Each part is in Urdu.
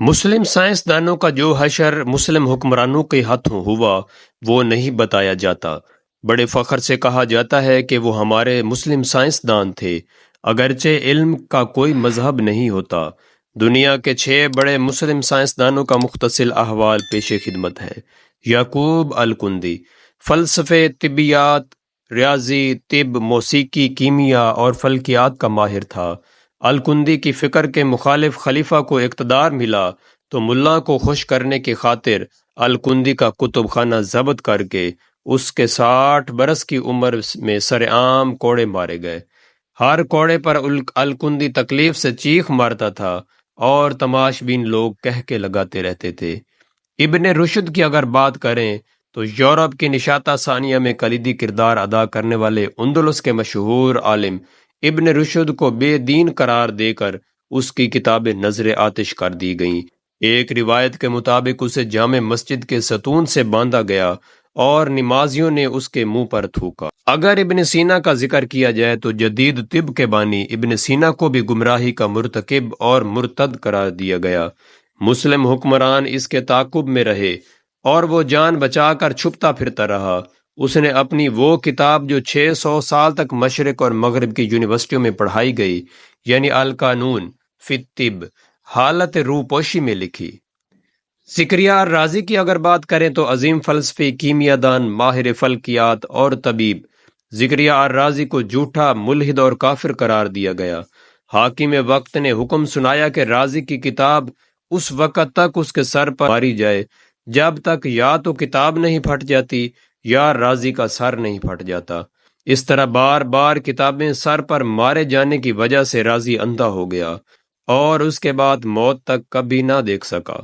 مسلم سائنسدانوں کا جو حشر مسلم حکمرانوں کے ہاتھوں ہوا وہ نہیں بتایا جاتا۔ بڑے فخر سے کہا جاتا ہے کہ وہ ہمارے مسلم سائنسدان تھے، اگرچہ علم کا کوئی مذہب نہیں ہوتا۔ دنیا کے 6 بڑے مسلم سائنسدانوں کا مختصر احوال پیش خدمت ہے۔ یعقوب الکندی فلسفے، طبیعیات، ریاضی، طب، موسیقی، کیمیا اور فلکیات کا ماہر تھا۔ الکندی کی فکر کے مخالف خلیفہ کو اقتدار ملا تو ملا کو خوش کرنے کی خاطر الکندی کا کتب خانہ ضبط کر کے اس کے 60 برس کی عمر میں سرعام کوڑے مارے گئے۔ ہر کوڑے پر الکندی تکلیف سے چیخ مارتا تھا اور تماش بین لوگ کہہ کے لگاتے رہتے تھے۔ ابن رشد کی اگر بات کریں تو یورپ کی نشاط ثانیہ میں کلیدی کردار ادا کرنے والے اندلس کے مشہور عالم ابن رشد کو بے دین قرار دے کر اس کی کتابیں نظر آتش کر دی گئیں۔ ایک روایت کے مطابق اسے جامع مسجد کے ستون سے باندھا گیا اور نمازیوں نے اس کے منہ پر تھوکا۔ اگر ابن سینا کا ذکر کیا جائے تو جدید طب کے بانی ابن سینا کو بھی گمراہی کا مرتکب اور مرتد قرار دیا گیا۔ مسلم حکمران اس کے تعاقب میں رہے اور وہ جان بچا کر چھپتا پھرتا رہا۔ اس نے اپنی وہ کتاب جو 600 سال تک مشرق اور مغرب کی یونیورسٹیوں میں پڑھائی گئی، یعنی القانون فی الطب، حالت روپوشی میں لکھی۔ زکریا الرازی کی اگر بات کریں تو عظیم فلسفی، کیمیا دان، ماہر فلکیات اور طبیب زکریا الرازی کو جھوٹا، ملحد اور کافر قرار دیا گیا۔ حاکم وقت نے حکم سنایا کہ رازی کی کتاب اس وقت تک اس کے سر پر ماری جائے جب تک یا تو کتاب نہیں پھٹ جاتی یا رازی کا سر نہیں پھٹ جاتا۔ اس طرح بار بار کتابیں سر پر مارے جانے کی وجہ سے رازی اندھا ہو گیا اور اس کے بعد موت تک کبھی نہ دیکھ سکا۔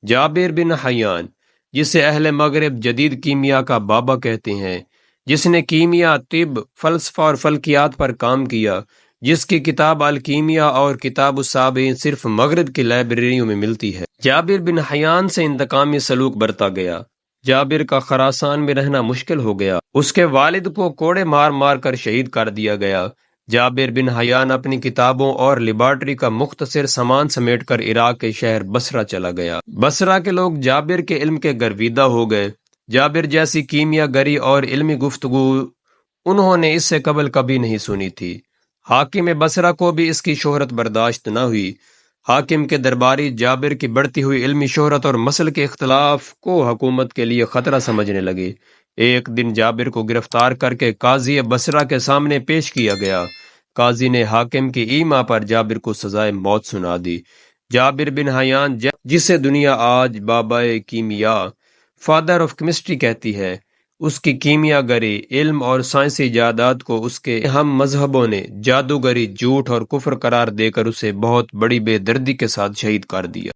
جابر بن حیان، جسے اہل مغرب جدید کیمیا کا بابا کہتے ہیں، جس نے کیمیا، طب، فلسفہ اور فلکیات پر کام کیا، جس کی کتاب الکیمیا اور کتاب السابعین صرف مغرب کی لائبریریوں میں ملتی ہے، جابر بن حیان سے انتقامی سلوک برتا گیا۔ جابر کا خراسان میں رہنا مشکل ہو گیا۔ اس کے والد کو کوڑے مار مار کر شہید کر دیا گیا۔ جابر بن حیان اپنی کتابوں اور لیبارٹری کا مختصر سامان سمیٹ کر عراق کے شہر بصرہ چلا گیا۔ بصرہ کے لوگ جابر کے علم کے گرویدہ ہو گئے۔ جابر جیسی کیمیا گری اور علمی گفتگو انہوں نے اس سے قبل کبھی نہیں سنی تھی۔ حاکم بصرہ کو بھی اس کی شہرت برداشت نہ ہوئی۔ حاکم کے درباری جابر کی بڑھتی ہوئی علمی شہرت اور مسل کے اختلاف کو حکومت کے لیے خطرہ سمجھنے لگے۔ ایک دن جابر کو گرفتار کر کے قاضی بصرہ کے سامنے پیش کیا گیا۔ قاضی نے حاکم کی ایما پر جابر کو سزائے موت سنا دی۔ جابر بن حیان، جسے دنیا آج بابائے کیمیا، فادر آف کیمسٹری کہتی ہے، اس کی کیمیا گری، علم اور سائنسی ایجادات کو اس کے ہم مذہبوں نے جادوگری، جھوٹ اور کفر قرار دے کر اسے بہت بڑی بے دردی کے ساتھ شہید کر دیا۔